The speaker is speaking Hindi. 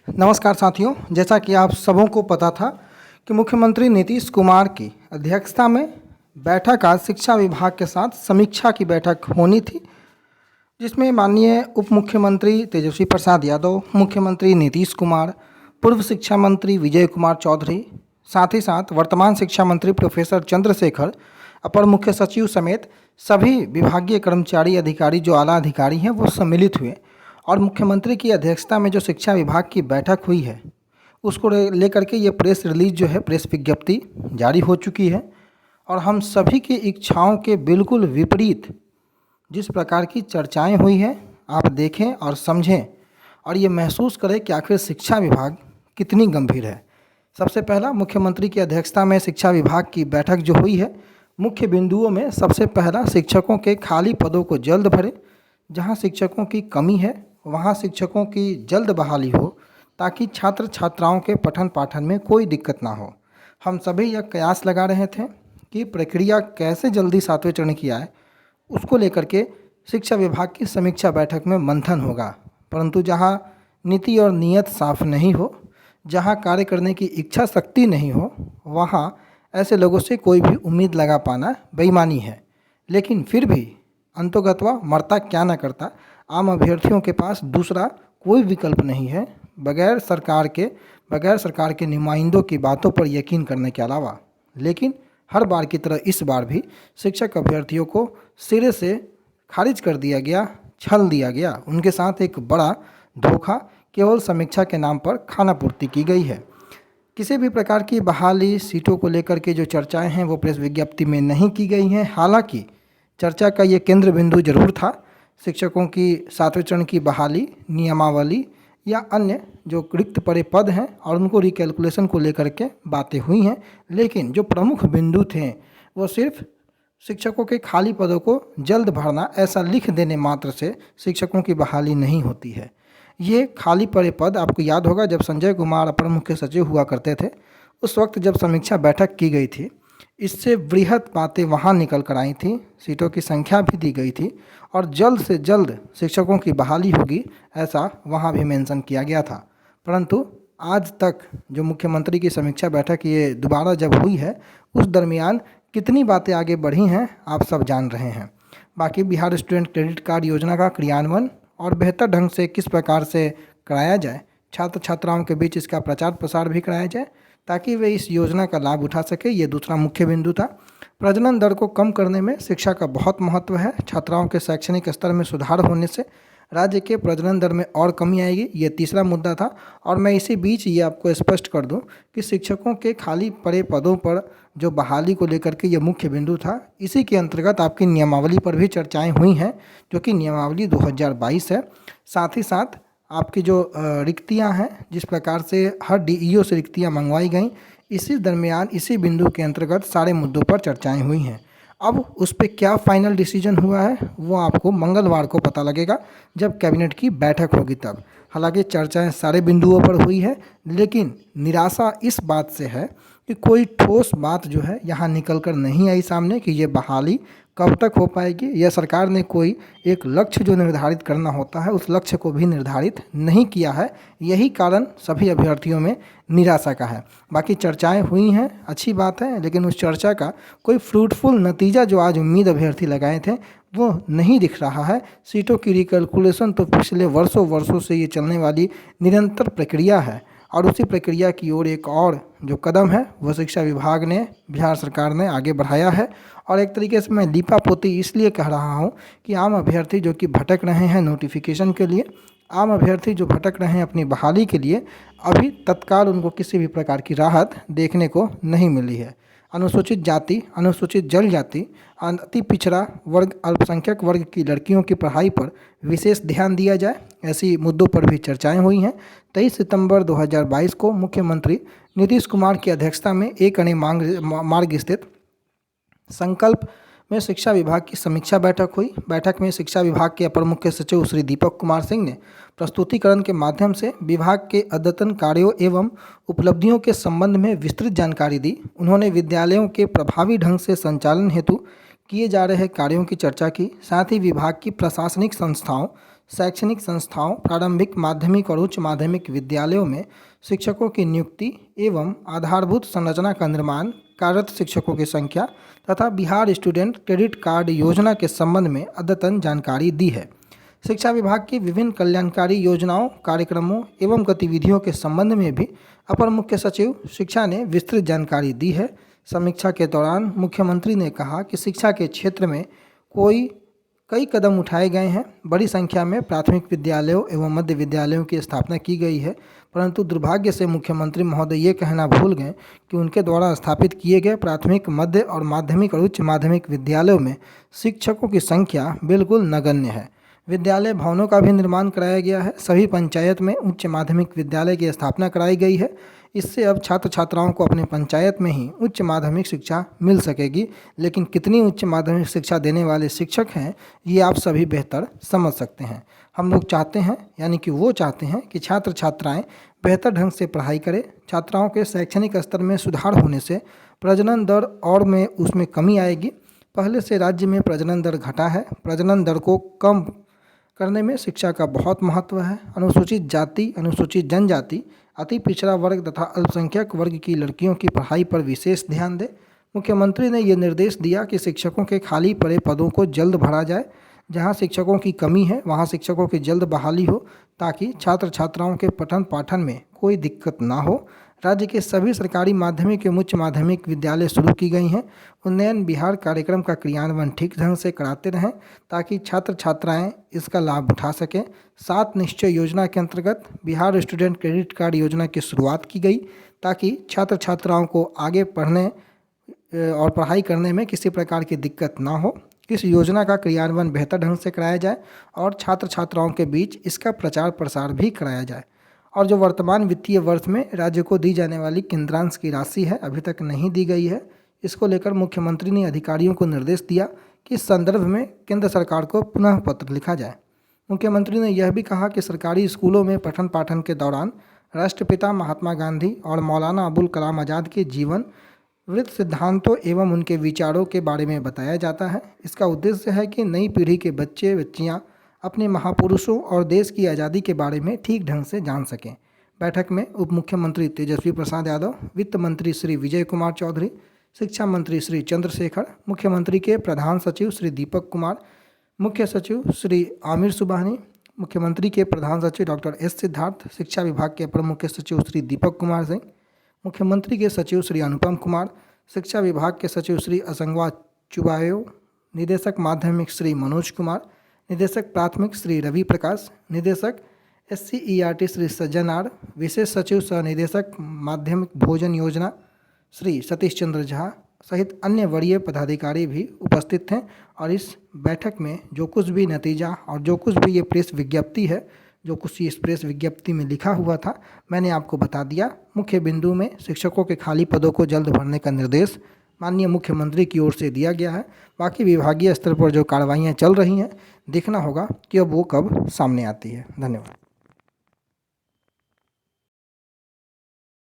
नमस्कार साथियों, जैसा कि आप सबों को पता था कि मुख्यमंत्री नीतीश कुमार की अध्यक्षता में बैठक आज शिक्षा विभाग के साथ समीक्षा की बैठक होनी थी, जिसमें माननीय उप मुख्यमंत्री तेजस्वी प्रसाद यादव, मुख्यमंत्री नीतीश कुमार, पूर्व शिक्षा मंत्री विजय कुमार चौधरी, साथ ही साथ वर्तमान शिक्षा मंत्री प्रोफेसर चंद्रशेखर, अपर मुख्य सचिव समेत सभी विभागीय कर्मचारी अधिकारी जो आला अधिकारी हैं वो सम्मिलित हुए और मुख्यमंत्री की अध्यक्षता में जो शिक्षा विभाग की बैठक हुई है उसको लेकर के ये प्रेस रिलीज जो है, प्रेस विज्ञप्ति जारी हो चुकी है। और हम सभी की इच्छाओं के बिल्कुल विपरीत जिस प्रकार की चर्चाएं हुई हैं, आप देखें और समझें और ये महसूस करें कि आखिर शिक्षा विभाग कितनी गंभीर है। सबसे पहला, मुख्यमंत्री की अध्यक्षता में शिक्षा विभाग की बैठक जो हुई है, मुख्य बिंदुओं में सबसे पहला शिक्षकों के खाली पदों को जल्द भरें। जहां शिक्षकों की कमी है वहां शिक्षकों की जल्द बहाली हो ताकि छात्र छात्राओं के पठन पाठन में कोई दिक्कत ना हो। हम सभी यह कयास लगा रहे थे कि प्रक्रिया कैसे जल्दी 7वें चरण की आए, उसको लेकर के शिक्षा विभाग की समीक्षा बैठक में मंथन होगा। परंतु जहां नीति और नीयत साफ नहीं हो, जहां कार्य करने की इच्छा शक्ति नहीं हो, वहां ऐसे लोगों से कोई भी उम्मीद लगा पाना बेईमानी है। लेकिन फिर भी अंतोगत्वा मरता क्या न करता, आम अभ्यर्थियों के पास दूसरा कोई विकल्प नहीं है बगैर सरकार के नुमाइंदों की बातों पर यकीन करने के अलावा। लेकिन हर बार की तरह इस बार भी शिक्षक अभ्यर्थियों को सिरे से खारिज कर दिया गया, छल दिया गया। उनके साथ एक बड़ा धोखा केवल समीक्षा के नाम पर खानापूर्ति की गई है। किसी भी प्रकार की बहाली सीटों को लेकर के जो चर्चाएं हैं वो प्रेस विज्ञप्ति में नहीं की गई हैं। हालांकि चर्चा का ये केंद्र बिंदु जरूर था, शिक्षकों की 7वें चरण की बहाली, नियमावली या अन्य जो रिक्त पड़े पद हैं और उनको रिकैलकुलेशन को लेकर के बातें हुई हैं। लेकिन जो प्रमुख बिंदु थे वो सिर्फ शिक्षकों के खाली पदों को जल्द भरना, ऐसा लिख देने मात्र से शिक्षकों की बहाली नहीं होती है। ये खाली पड़े पद, आपको याद होगा जब संजय कुमार अपर मुख्य सचिव हुआ करते थे, उस वक्त जब समीक्षा बैठक की गई थी, इससे वृहत बातें वहाँ निकल कर आई थी, सीटों की संख्या भी दी गई थी और जल्द से जल्द शिक्षकों की बहाली होगी ऐसा वहाँ भी मेंशन किया गया था। परंतु आज तक जो मुख्यमंत्री की समीक्षा बैठक ये दोबारा जब हुई है, उस दरमियान कितनी बातें आगे बढ़ी हैं आप सब जान रहे हैं। बाकी बिहार स्टूडेंट क्रेडिट कार्ड योजना का क्रियान्वयन और बेहतर ढंग से किस प्रकार से कराया जाए, छात्र छात्राओं के बीच इसका प्रचार प्रसार भी कराया जाए ताकि वे इस योजना का लाभ उठा सके, ये दूसरा मुख्य बिंदु था। प्रजनन दर को कम करने में शिक्षा का बहुत महत्व है। छात्राओं के शैक्षणिक स्तर में सुधार होने से राज्य के प्रजनन दर में और कमी आएगी, ये तीसरा मुद्दा था। और मैं इसी बीच ये आपको स्पष्ट कर दूं कि शिक्षकों के खाली पड़े पदों पर जो बहाली को लेकर के ये मुख्य बिंदु था। इसी के अंतर्गत आपकी नियमावली पर भी चर्चाएँ हुई हैं, जो कि नियमावली 2022 है। साथ ही साथ आपकी जो रिक्तियां हैं, जिस प्रकार से हर डीईओ से रिक्तियां मंगवाई गई, इसी दरमियान इसी बिंदु के अंतर्गत सारे मुद्दों पर चर्चाएं हुई हैं। अब उस पर क्या फाइनल डिसीजन हुआ है वो आपको मंगलवार को पता लगेगा जब कैबिनेट की बैठक होगी तब। हालांकि चर्चाएं सारे बिंदुओं पर हुई है, लेकिन निराशा इस बात से है कि कोई ठोस बात जो है यहाँ निकल कर नहीं आई सामने कि ये बहाली कब तक हो पाएगी, या सरकार ने कोई एक लक्ष्य जो निर्धारित करना होता है उस लक्ष्य को भी निर्धारित नहीं किया है। यही कारण सभी अभ्यर्थियों में निराशा का है। बाकी चर्चाएं हुई हैं, अच्छी बात है, लेकिन उस चर्चा का कोई फ्रूटफुल नतीजा जो आज उम्मीद अभ्यर्थी लगाए थे वो नहीं दिख रहा है। सीटों की रिकैलकुलेशन तो पिछले वर्षों से ये चलने वाली निरंतर प्रक्रिया है और उसी प्रक्रिया की ओर एक और जो कदम है वो शिक्षा विभाग ने, बिहार सरकार ने आगे बढ़ाया है। और एक तरीके से मैं लीपापोती इसलिए कह रहा हूँ कि आम अभ्यर्थी जो कि भटक रहे हैं नोटिफिकेशन के लिए, आम अभ्यर्थी जो भटक रहे हैं अपनी बहाली के लिए, अभी तत्काल उनको किसी भी प्रकार की राहत देखने को नहीं मिली है। अनुसूचित जाति, अनुसूचित जनजाति, अति पिछड़ा वर्ग, अल्पसंख्यक वर्ग की लड़कियों की पढ़ाई पर विशेष ध्यान दिया जाए, ऐसी मुद्दों पर भी चर्चाएं हुई हैं। 23 सितंबर 2022 को मुख्यमंत्री नीतीश कुमार की अध्यक्षता में एक अणे मार्ग स्थित संकल्प में शिक्षा विभाग की समीक्षा बैठक हुई। बैठक में शिक्षा विभाग के अपर मुख्य सचिव श्री दीपक कुमार सिंह ने प्रस्तुतिकरण के माध्यम से विभाग के अद्यतन कार्यों एवं उपलब्धियों के संबंध में विस्तृत जानकारी दी। उन्होंने विद्यालयों के प्रभावी ढंग से संचालन हेतु किए जा रहे कार्यों की चर्चा की। साथ ही विभाग की प्रशासनिक संस्थाओं, शैक्षणिक संस्थाओं, प्रारंभिक, माध्यमिक और उच्च माध्यमिक विद्यालयों में शिक्षकों की नियुक्ति एवं आधारभूत संरचना का निर्माण, कार्यरत शिक्षकों की संख्या तथा बिहार स्टूडेंट क्रेडिट कार्ड योजना के संबंध में अद्यतन जानकारी दी है। शिक्षा विभाग की विभिन्न कल्याणकारी योजनाओं, कार्यक्रमों एवं गतिविधियों के संबंध में भी अपर मुख्य सचिव शिक्षा ने विस्तृत जानकारी दी है। समीक्षा के दौरान मुख्यमंत्री ने कहा कि शिक्षा के क्षेत्र में कई कदम उठाए गए हैं। बड़ी संख्या में प्राथमिक विद्यालयों एवं मध्य विद्यालयों की स्थापना की गई है, परंतु दुर्भाग्य से मुख्यमंत्री महोदय ये कहना भूल गए कि उनके द्वारा स्थापित किए गए प्राथमिक, मध्य और माध्यमिक और उच्च माध्यमिक विद्यालयों में शिक्षकों की संख्या बिल्कुल नगण्य है। विद्यालय भवनों का भी निर्माण कराया गया है। सभी पंचायत में उच्च माध्यमिक विद्यालय की स्थापना कराई गई है। इससे अब छात्र छात्राओं को अपने पंचायत में ही उच्च माध्यमिक शिक्षा मिल सकेगी। लेकिन कितनी उच्च माध्यमिक शिक्षा देने वाले शिक्षक हैं, ये आप सभी बेहतर समझ सकते हैं। हम लोग चाहते हैं, यानी कि वो चाहते हैं कि छात्र छात्राएं बेहतर ढंग से पढ़ाई करें। छात्राओं के शैक्षणिक स्तर में सुधार होने से प्रजनन दर और में उसमें कमी आएगी। पहले से राज्य में प्रजनन दर घटा है। प्रजनन दर को कम करने में शिक्षा का बहुत महत्व है। अनुसूचित जाति, अनुसूचित जनजाति, अति पिछड़ा वर्ग तथा अल्पसंख्यक वर्ग की लड़कियों की पढ़ाई पर विशेष ध्यान दें। मुख्यमंत्री ने ये निर्देश दिया कि शिक्षकों के खाली पड़े पदों को जल्द भरा जाए। जहां शिक्षकों की कमी है वहां शिक्षकों की जल्द बहाली हो, ताकि छात्र छात्राओं के पठन पाठन में कोई दिक्कत ना हो। राज्य के सभी सरकारी माध्यमिक एवं उच्च माध्यमिक विद्यालय शुरू की गई हैं। उन्नयन बिहार कार्यक्रम का क्रियान्वयन ठीक ढंग से कराते रहें, ताकि छात्र छात्राएं इसका लाभ उठा सकें। 7 निश्चय योजना के अंतर्गत बिहार स्टूडेंट क्रेडिट कार्ड योजना की शुरुआत की गई, ताकि छात्र छात्राओं को आगे पढ़ने और पढ़ाई करने में किसी प्रकार की दिक्कत ना हो। इस योजना का क्रियान्वयन बेहतर ढंग से कराया जाए और छात्र छात्राओं के बीच इसका प्रचार प्रसार भी कराया जाए। और जो वर्तमान वित्तीय वर्ष में राज्य को दी जाने वाली केंद्रांश की राशि है, अभी तक नहीं दी गई है। इसको लेकर मुख्यमंत्री ने अधिकारियों को निर्देश दिया कि इस संदर्भ में केंद्र सरकार को पुनः पत्र लिखा जाए। मुख्यमंत्री ने यह भी कहा कि सरकारी स्कूलों में पठन पाठन के दौरान राष्ट्रपिता महात्मा गांधी और मौलाना अबुल कलाम आज़ाद के जीवन, वृत्त, सिद्धांतों एवं उनके विचारों के बारे में बताया जाता है। इसका उद्देश्य है कि नई पीढ़ी के बच्चे बच्चियाँ अपने महापुरुषों और देश की आज़ादी के बारे में ठीक ढंग से जान सकें। बैठक में उप मुख्यमंत्री तेजस्वी प्रसाद यादव, वित्त मंत्री श्री विजय कुमार चौधरी, शिक्षा मंत्री श्री चंद्रशेखर, मुख्यमंत्री के प्रधान सचिव श्री दीपक कुमार, मुख्य सचिव श्री आमिर सुबहानी, मुख्यमंत्री के प्रधान सचिव डॉक्टर एस सिद्धार्थ, शिक्षा विभाग के अपर मुख्य सचिव श्री दीपक कुमार सिंह, मुख्यमंत्री के सचिव श्री अनुपम कुमार, शिक्षा विभाग के सचिव श्री असंगवा चुबायो, निदेशक माध्यमिक श्री मनोज कुमार, निदेशक प्राथमिक श्री रवि प्रकाश, निदेशक SCERT श्री सज्जन आर, विशेष सचिव सह निदेशक माध्यमिक भोजन योजना श्री सतीश चंद्र झा सहित अन्य वरीय पदाधिकारी भी उपस्थित थे। और इस बैठक में जो कुछ भी नतीजा और जो कुछ भी ये प्रेस विज्ञप्ति है, जो कुछ इस प्रेस विज्ञप्ति में लिखा हुआ था, मैंने आपको बता दिया। मुख्य बिंदु में शिक्षकों के खाली पदों को जल्द भरने का निर्देश माननीय मुख्यमंत्री की ओर से दिया गया है। बाकी विभागीय स्तर पर जो कार्रवाइयाँ चल रही हैं, देखना होगा कि अब वो कब सामने आती है। धन्यवाद।